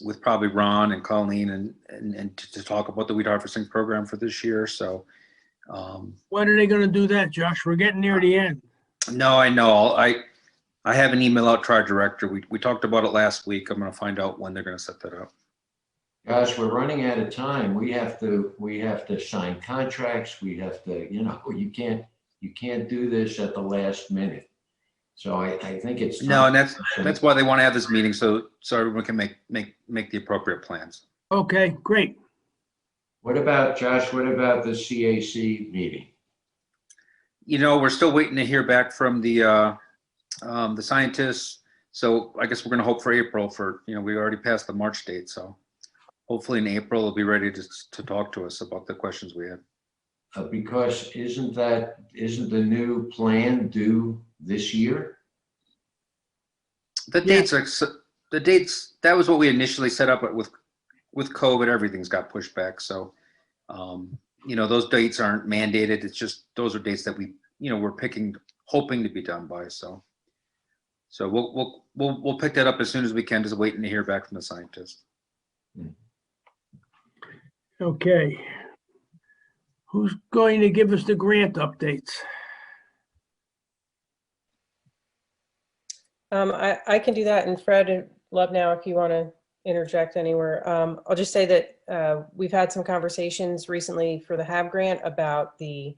with probably Ron and Colleen and to talk about the weed harvesting program for this year. So When are they gonna do that, Josh? We're getting near the end. no, I know. I have an email out to our director. We talked about it last week. I'm going to find out when they're going to set that up. Gosh, we're running out of time. We have to sign contracts. We have to, you can't do this at the last minute. So I think it's No, time. and that's why they want to have this meeting so everyone can make the appropriate plans. Okay, great. What about, Josh, what about the CAC meeting? We're still waiting to hear back from the scientists. So I guess we're going to hope for April we already passed the March date. So hopefully in April, they'll be ready to talk to us about the questions we had. Because isn't the new plan due this year? The dates, that was what we initially set up, but with COVID, everything's got pushed back. So, those dates aren't mandated. It's just, those are dates that we're hoping to be done by. So we'll pick that up as soon as we can, just waiting to hear back from the scientists. Okay. Who's going to give us the grant updates? I can do that, and Fred and Love now if you want to interject anywhere. I'll just say that we've had some conversations recently for the HAB grant about the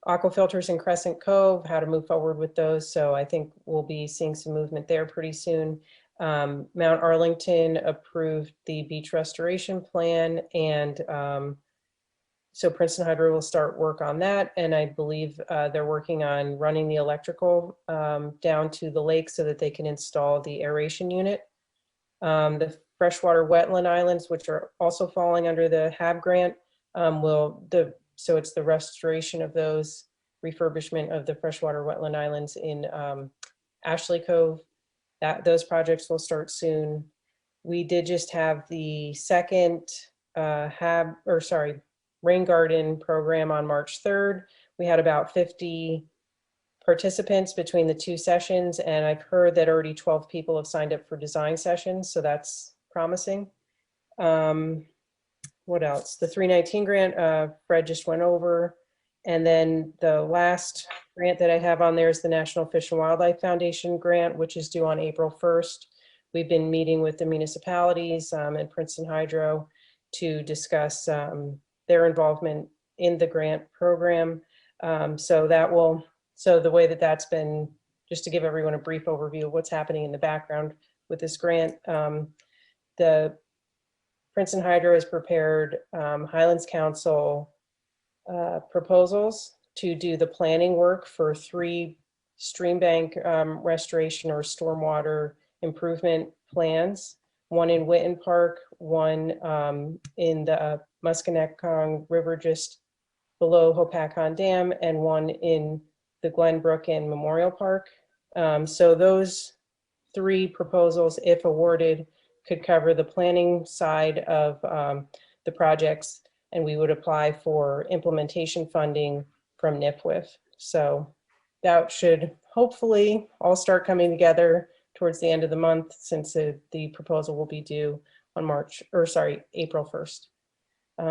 aquafilters in Crescent Cove, how to move forward with those. So I think we'll be seeing some movement there pretty soon. Mount Arlington approved the beach restoration plan, and so Princeton Hydro will start work on that. And I believe they're working on running the electrical down to the lake so that they can install the aeration unit. The freshwater wetland islands, which are also falling under the HAB grant, so it's the restoration of those, refurbishment of the freshwater wetland islands in Ashley Cove. Those projects will start soon. We did just have the second rain garden program on March 3rd. We had about 50 participants between the two sessions, and I've heard that already 12 people have signed up for design sessions, so that's promising. What else? The 319 grant, Fred just went over. And then the last grant that I have on there is the National Fish and Wildlife Foundation grant, which is due on April 1st. We've been meeting with the municipalities and Princeton Hydro to discuss their involvement in the grant program. So the way that that's been, just to give everyone a brief overview of what's happening in the background with this grant, the Princeton Hydro has prepared Highlands Council proposals to do the planning work for 3 stream bank restoration or stormwater improvement plans, one in Witten Park, one in the Musconetcong River just below Hopatcong Dam, and one in the Glenbrook and Memorial Park. So those 3 proposals, if awarded, could cover the planning side of the projects, and we would apply for implementation funding from NIPWIF. So that should hopefully all start coming together towards the end of the month, since the proposal will be due on April 1st.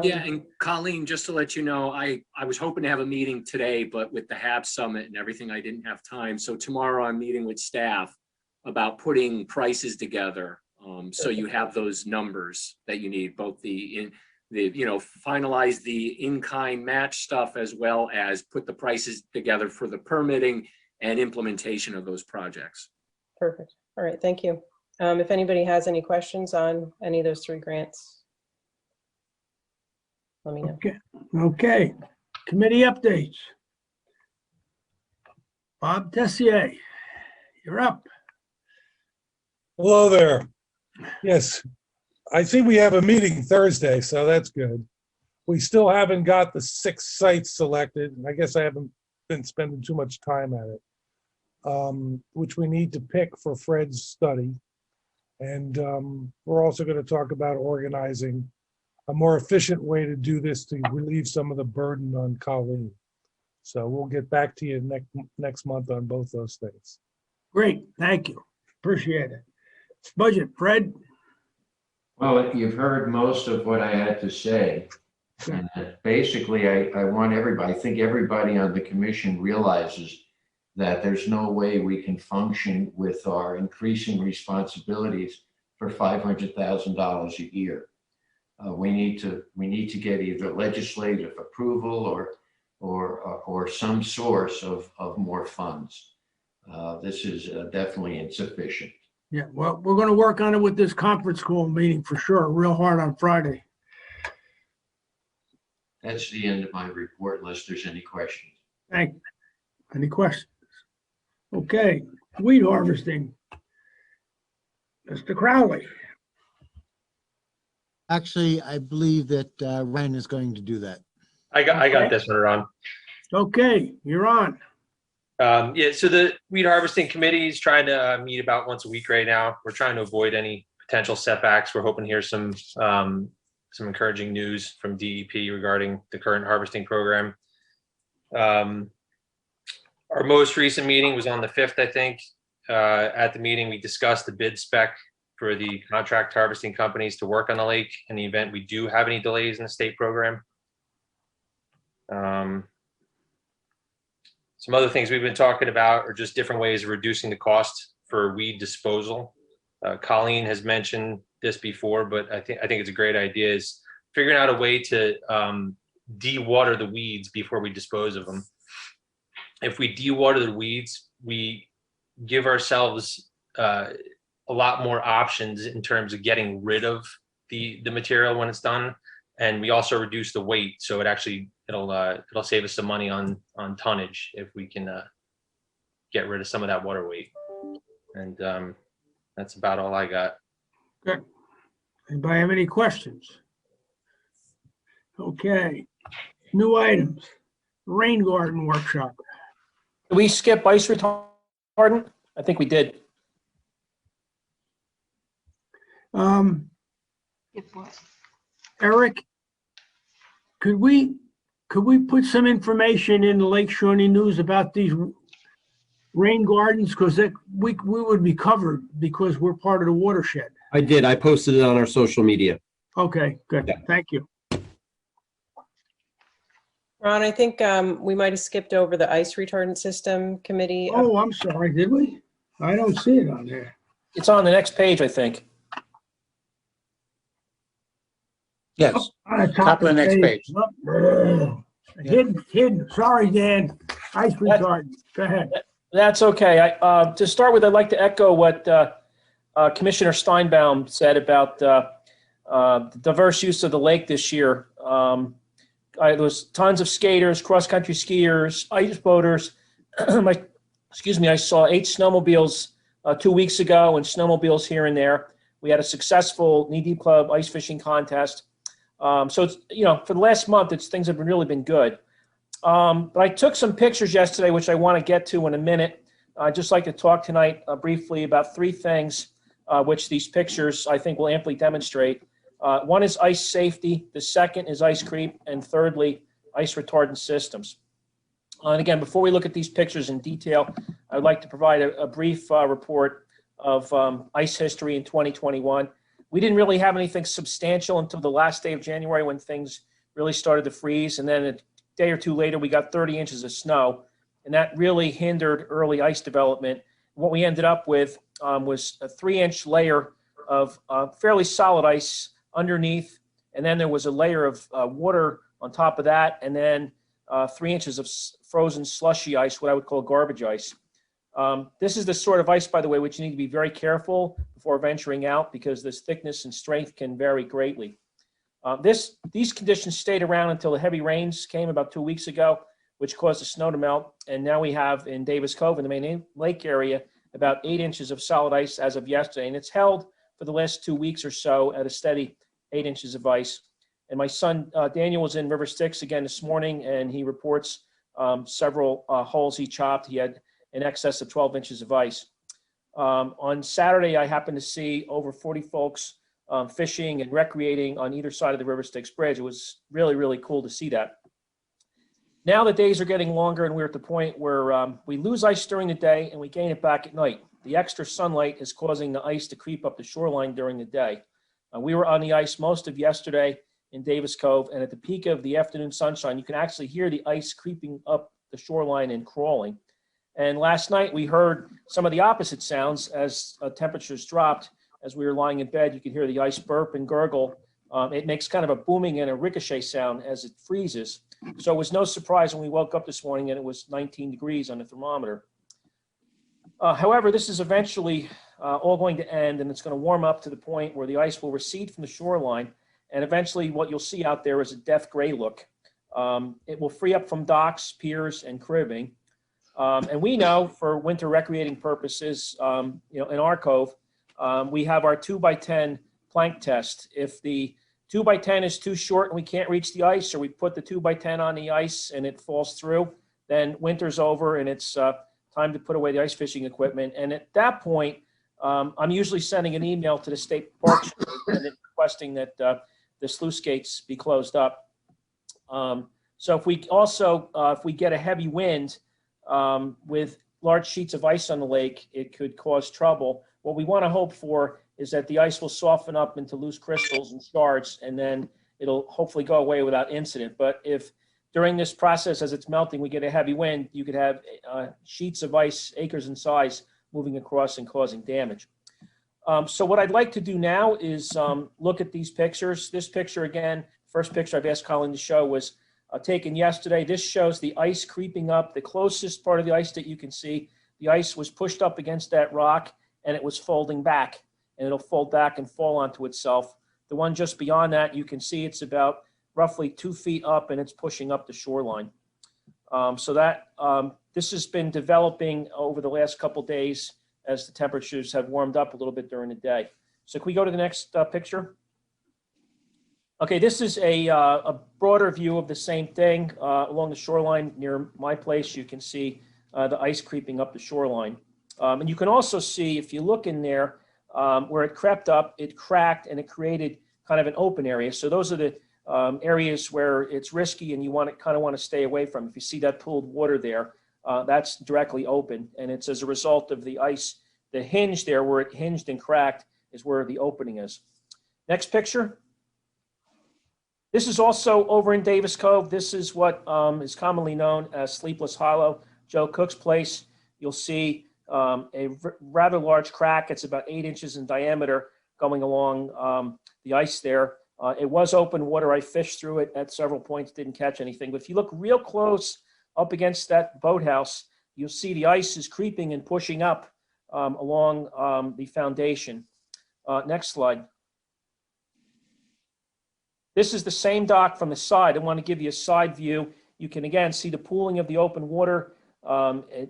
Yeah, and Colleen, just to let you know, I was hoping to have a meeting today, but with the HAB summit and everything, I didn't have time. So tomorrow I'm meeting with staff about putting prices together. So you have those numbers that you need, both finalize the in-kind match stuff, as well as put the prices together for the permitting and implementation of those projects. Perfect. All right, thank you. If anybody has any questions on any of those 3 grants, let me know. Okay. Committee updates. Bob Tessier, you're up. Hello there. Yes, I see we have a meeting Thursday, so that's good. We still haven't got the 6 sites selected. I guess I haven't been spending too much time at it, which we need to pick for Fred's study. And we're also going to talk about organizing a more efficient way to do this to relieve some of the burden on Colleen. So we'll get back to you next month on both those things. Great, thank you. Appreciate it. Budget, Fred? Well, you've heard most of what I had to say. And basically, I want everybody, I think everybody on the commission realizes that there's no way we can function with our increasing responsibilities for $500,000 a year. We need to get either legislative approval or some source of more funds. This is definitely insufficient. Yeah, well, we're going to work on it with this conference call meeting for sure, real hard on Friday. That's the end of my report, unless there's any questions. Thank you. Any questions? Okay, weed harvesting. Mr. Crowley. Actually, I believe that Ren is going to do that. I got this one, Ron. Okay, you're on. Yeah, so the weed harvesting committee is trying to meet about once a week right now. We're trying to avoid any potential setbacks. We're hoping to hear some encouraging news from DEP regarding the current harvesting program. Our most recent meeting was on the 5th, I think. At the meeting, we discussed the bid spec for the contract harvesting companies to work on the lake in the event we do have any delays in the state program. Some other things we've been talking about are just different ways of reducing the cost for weed disposal. Colleen has mentioned this before, but I think it's a great idea, is figuring out a way to de-water the weeds before we dispose of them. If we de-water the weeds, we give ourselves a a lot more options in terms of getting rid of the material when it's done. And we also reduce the weight, so it'll save us some money on tonnage if we can get rid of some of that water weight. And that's about all I got. Good. Anybody have any questions? Okay, new items, rain garden workshop. Did we skip ice retardant? I think we did. Eric, could we put some information in the Lake Shawnee News about these rain gardens? Because we would be covered because we're part of the watershed. I did. I posted it on our social media. Okay, good. Yeah. Thank you. Ron, I think we might have skipped over the ice retardant system committee. Oh, I'm sorry. Did we? I don't see it on there. It's on the next page, I think. Yes, On the top of the next page. Oh, hidden. Sorry, Dan. Ice retardant. Go ahead. That's okay. To start with, I'd like to echo what Commissioner Steinbaum said about the diverse use of the lake this year. There was tons of skaters, cross-country skiers, ice boaters. I saw 8 snowmobiles 2 weeks ago and snowmobiles here and there. We had a successful knee-deep club ice fishing contest. So it's, for the last month, things have really been good. But I took some pictures yesterday, which I want to get to in a minute. I'd just like to talk tonight briefly about 3 things, which these pictures I think will amply demonstrate. One is ice safety, the second is ice creep, and thirdly, ice retardant systems. And again, before we look at these pictures in detail, I'd like to provide a brief report of ice history in 2021. We didn't really have anything substantial until the last day of January when things really started to freeze. And then a day or 2 later, we got 30 inches of snow. And that really hindered early ice development. What we ended up with was a 3-inch layer of fairly solid ice underneath. And then there was a layer of water on top of that. And then 3 inches of frozen slushy ice, what I would call garbage ice. This is the sort of ice, by the way, which you need to be very careful before venturing out because this thickness and strength can vary greatly. These conditions stayed around until the heavy rains came about 2 weeks ago, which caused the snow to melt. And now we have in Davis Cove, in the main lake area, about 8 inches of solid ice as of yesterday. And it's held for the last 2 weeks or so at a steady 8 inches of ice. And my son, Daniel, was in River Styx again this morning, and he reports several holes he chopped. He had in excess of 12 inches of ice. On Saturday, I happened to see over 40 folks fishing and recreating on either side of the River Styx Bridge. It was really, really cool to see that. Now the days are getting longer, and we're at the point where we lose ice during the day and we gain it back at night. The extra sunlight is causing the ice to creep up the shoreline during the day. We were on the ice most of yesterday in Davis Cove, and at the peak of the afternoon sunshine, you can actually hear the ice creeping up the shoreline and crawling. And last night we heard some of the opposite sounds as temperatures dropped. As we were lying in bed, you could hear the ice burp and gurgle. It makes kind of a booming and a ricochet sound as it freezes. So it was no surprise when we woke up this morning and it was 19 degrees on the thermometer. However, this is eventually all going to end, and it's going to warm up to the point where the ice will recede from the shoreline. And eventually what you'll see out there is a death gray look. It will free up from docks, piers, and cribbing. And we know for winter recreating purposes, in our cove, we have our 2x10 plank test. If the 2x10 is too short and we can't reach the ice, or we put the 2x10 on the ice and it falls through, then winter's over and it's time to put away the ice fishing equipment. And at that point, I'm usually sending an email to the state park requesting that the sluice gates be closed up. So if we also, if we get a heavy wind with large sheets of ice on the lake, it could cause trouble. What we want to hope for is that the ice will soften up into loose crystals and shards, and then it'll hopefully go away without incident. But if during this process, as it's melting, we get a heavy wind, you could have sheets of ice, acres in size, moving across and causing damage. So what I'd like to do now is look at these pictures. This picture, again, first picture I've asked Colleen to show was taken yesterday. This shows the ice creeping up. The closest part of the ice that you can see, the ice was pushed up against that rock, and it was folding back, and it'll fold back and fall onto itself. The one just beyond that, you can see it's about roughly 2 feet up, and it's pushing up the shoreline. This has been developing over the last couple days as the temperatures have warmed up a little bit during the day. So can we go to the next picture? Okay, this is a broader view of the same thing. Along the shoreline near my place, you can see the ice creeping up the shoreline. And you can also see, if you look in there, where it crept up, it cracked and it created kind of an open area. So those are the areas where it's risky and you kind of want to stay away from. If you see that pooled water there, that's directly open, and it's as a result of the ice. The hinge there where it hinged and cracked is where the opening is. Next picture. This is also over in Davis Cove. This is what is commonly known as Sleepless Hollow, Joe Cook's place. You'll see a rather large crack. It's about 8 inches in diameter going along the ice there. It was open water. I fished through it at several points, didn't catch anything. But if you look real close up against that boathouse, you'll see the ice is creeping and pushing up along the foundation. Next slide. This is the same dock from the side. I want to give you a side view. You can again see the pooling of the open water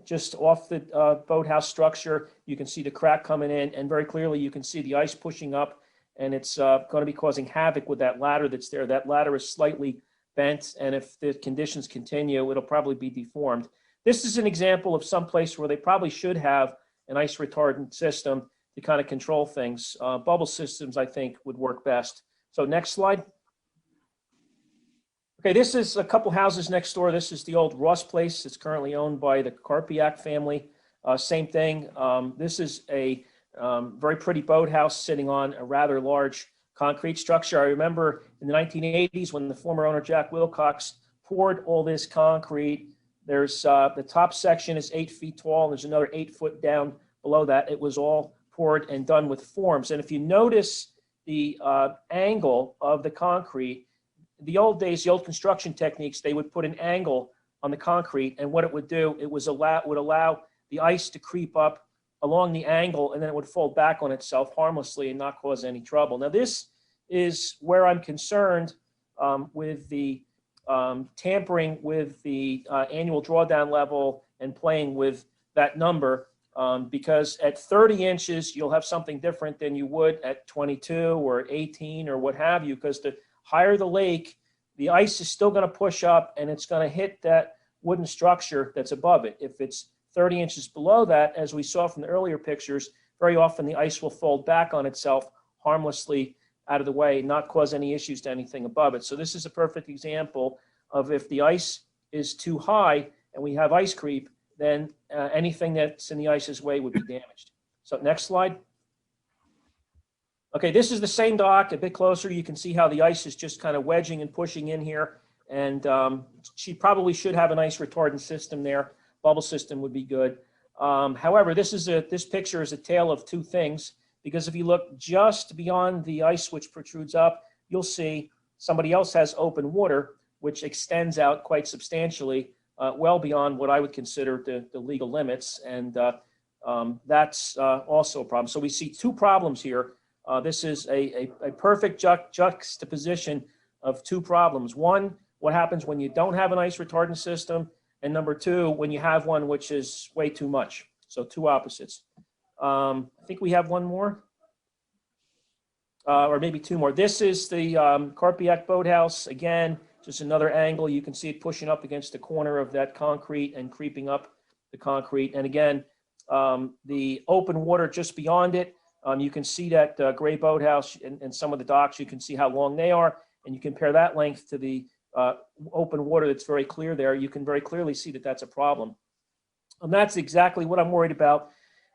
just off the boathouse structure. You can see the crack coming in, and very clearly you can see the ice pushing up, and it's going to be causing havoc with that ladder that's there. That ladder is slightly bent, and if the conditions continue, it'll probably be deformed. This is an example of some place where they probably should have an ice retardant system to kind of control things. Bubble systems, I think, would work best. So next slide. Okay, this is a couple houses next door. This is the old Ross place. It's currently owned by the Carpiac family. Same thing. This is a very pretty boathouse sitting on a rather large concrete structure. I remember in the 1980s when the former owner, Jack Wilcox, poured all this concrete. There's the top section is 8 feet tall. There's another 8 foot down below that. It was all poured and done with forms. And if you notice the angle of the concrete, the old days, the old construction techniques, they would put an angle on the concrete, and what it would do, it would allow the ice to creep up along the angle, and then it would fold back on itself harmlessly and not cause any trouble. Now, this is where I'm concerned with the tampering with the annual drawdown level and playing with that number, because at 30 inches, you'll have something different than you would at 22 or 18 or what have you, because the higher the lake, the ice is still going to push up and it's going to hit that wooden structure that's above it. If it's 30 inches below that, as we saw from the earlier pictures, very often the ice will fold back on itself harmlessly out of the way, not cause any issues to anything above it. So this is a perfect example of if the ice is too high and we have ice creep, then anything that's in the ice's way would be damaged. So next slide. Okay, this is the same dock, a bit closer. You can see how the ice is just kind of wedging and pushing in here. And she probably should have an ice retardant system there. Bubble system would be good. However, this picture is a tale of two things, because if you look just beyond the ice which protrudes up, you'll see somebody else has open water, which extends out quite substantially, well beyond what I would consider the legal limits. And that's also a problem. So we see two problems here. This is a perfect juxtaposition of two problems. One, what happens when you don't have an ice retardant system? And number two, when you have one which is way too much. So two opposites. I think we have one more, or maybe two more. This is the Carpiac Boathouse. Again, just another angle. You can see it pushing up against the corner of that concrete and creeping up the concrete. And again, the open water just beyond it. You can see that gray boathouse and some of the docks. You can see how long they are, and you compare that length to the open water that's very clear there. You can very clearly see that that's a problem. And that's exactly what I'm worried about.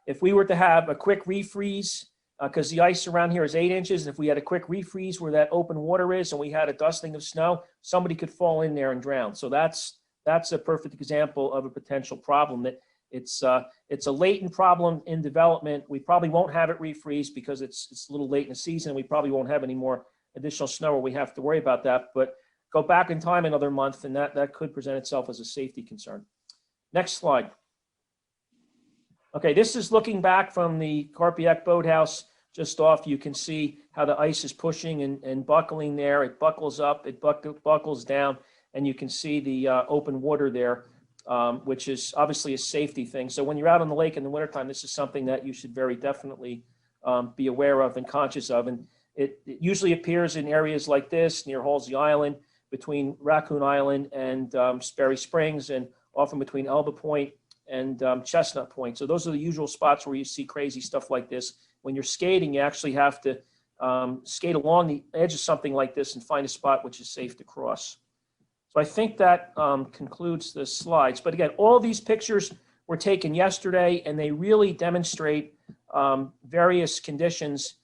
If we were to have a quick refreeze, because the ice around here is 8 inches, and if we had a quick refreeze where that open water is and we had a dusting of snow, somebody could fall in there and drown. So that's a perfect example of a potential problem. That it's a latent problem in development. We probably won't have it refreeze because it's a little late in the season. We probably won't have any more additional snow where we have to worry about that. But go back in time another month, and that could present itself as a safety concern. Next slide. Okay, this is looking back from the Carpiac Boathouse just off. You can see how the ice is pushing and buckling there. It buckles up, it buckles down, and you can see the open water there, which is obviously a safety thing. So when you're out on the lake in the wintertime, this is something that you should very definitely be aware of and conscious of. And it usually appears in areas like this, near Halsey Island, between Raccoon Island and Sperry Springs, and often between Elba Point and Chestnut Point. So those are the usual spots where you see crazy stuff like this. When you're skating, you actually have to skate along the edge of something like this and find a spot which is safe to cross. So I think that concludes the slides. But again, all these pictures were taken yesterday, and they really demonstrate various conditions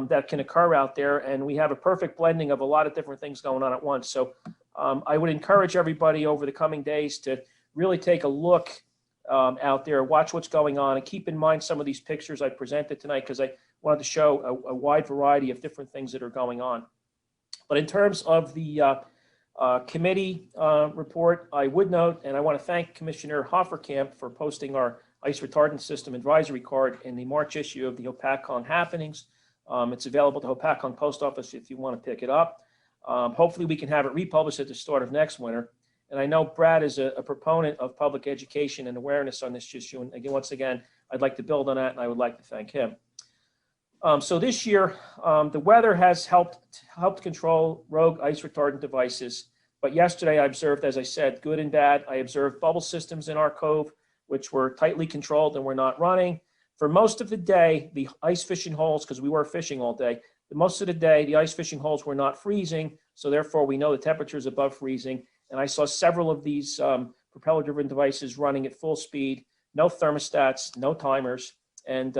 that can occur out there. And we have a perfect blending of a lot of different things going on at once. So I would encourage everybody over the coming days to really take a look out there, watch what's going on, and keep in mind some of these pictures I presented tonight, because I wanted to show a wide variety of different things that are going on. But in terms of the committee report, I would note, and I want to thank Commissioner Hopatcong for posting our ice retardant system advisory card in the March issue of the Hopatcong happenings. It's available at the Hopatcong post office if you want to pick it up. Hopefully we can have it republished at the start of next winter. And I know Brad is a proponent of public education and awareness on this issue. And again, once again, I'd like to build on that, and I would like to thank him. So this year, the weather has helped control rogue ice retardant devices. But yesterday I observed, as I said, good and bad. I observed bubble systems in our cove, which were tightly controlled and were not running. For most of the day, the ice fishing holes, because we were fishing all day, most of the day, the ice fishing holes were not freezing. So therefore, we know the temperature is above freezing. And I saw several of these propeller-driven devices running at full speed, no thermostats, no timers. And,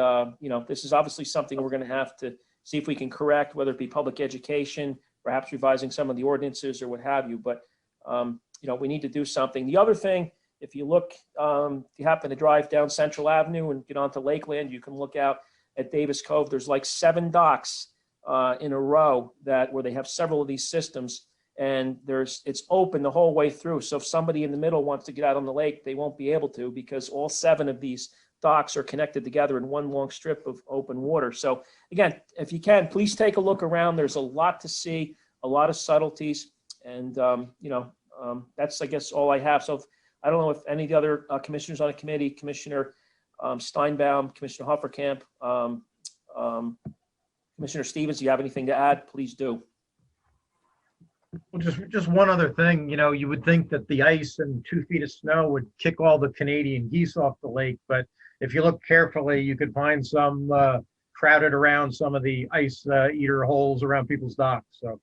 this is obviously something we're going to have to see if we can correct, whether it be public education, perhaps revising some of the ordinances or what have you. But, we need to do something. The other thing, if you look, if you happen to drive down Central Avenue and get onto Lakeland, you can look out at Davis Cove. There's like 7 docks in a row where they have several of these systems. And it's open the whole way through. So if somebody in the middle wants to get out on the lake, they won't be able to, because all 7 of these docks are connected together in one long strip of open water. So again, if you can, please take a look around. There's a lot to see, a lot of subtleties. And, that's, I guess, all I have. So I don't know if any of the other commissioners on the committee, Commissioner Steinbaum, Commissioner Hopatcong, Commissioner Stevens, do you have anything to add? Please do. Well, just one other thing, you would think that the ice and 2 feet of snow would kick all the Canadian geese off the lake, but if you look carefully, you could find some crowded around some of the ice eater holes around people's docks. So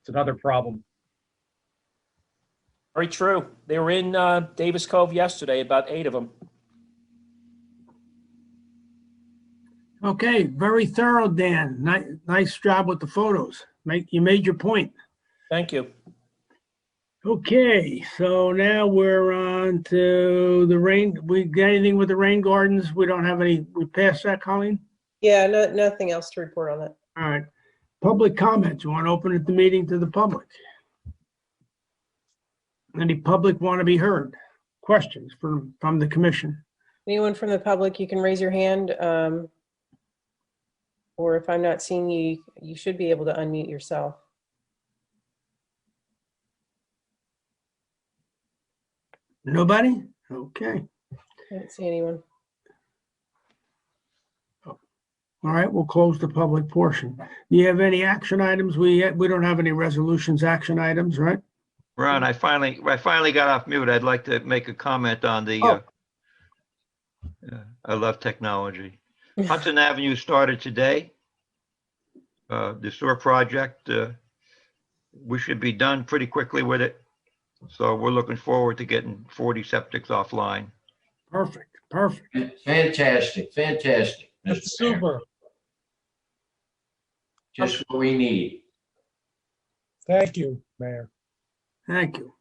it's another problem. Very true. They were in Davis Cove yesterday, about 8 of them. Okay, very thorough, Dan. Nice job with the photos. You made your point. Thank you. Okay, so now we're on to the rain. We got anything with the rain gardens? We don't have any. We passed that, Colleen? Yeah, nothing else to report on that. All right. Public comments. You want to open the meeting to the public? Any public want to be heard? Questions from the commission? Anyone from the public, you can raise your hand. Or if I'm not seeing you, you should be able to unmute yourself. Nobody? Okay. I don't see anyone. All right, we'll close the public portion. Do you have any action items? We don't have any resolutions, action items, right? Ron, I finally got off mute. I'd like to make a comment on the, I love technology. Hudson Avenue started today. The sewer project, we should be done pretty quickly with it. So we're looking forward to getting 40 septics offline. Perfect. Fantastic. That's super. Just what we need. Thank you, Mayor. Thank you.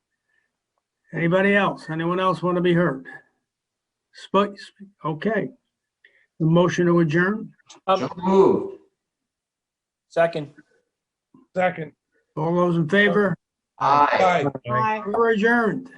Anybody else? Anyone else want to be heard? Okay. The motion to adjourn? So moved. Second. All those in favor? Aye. We're adjourned.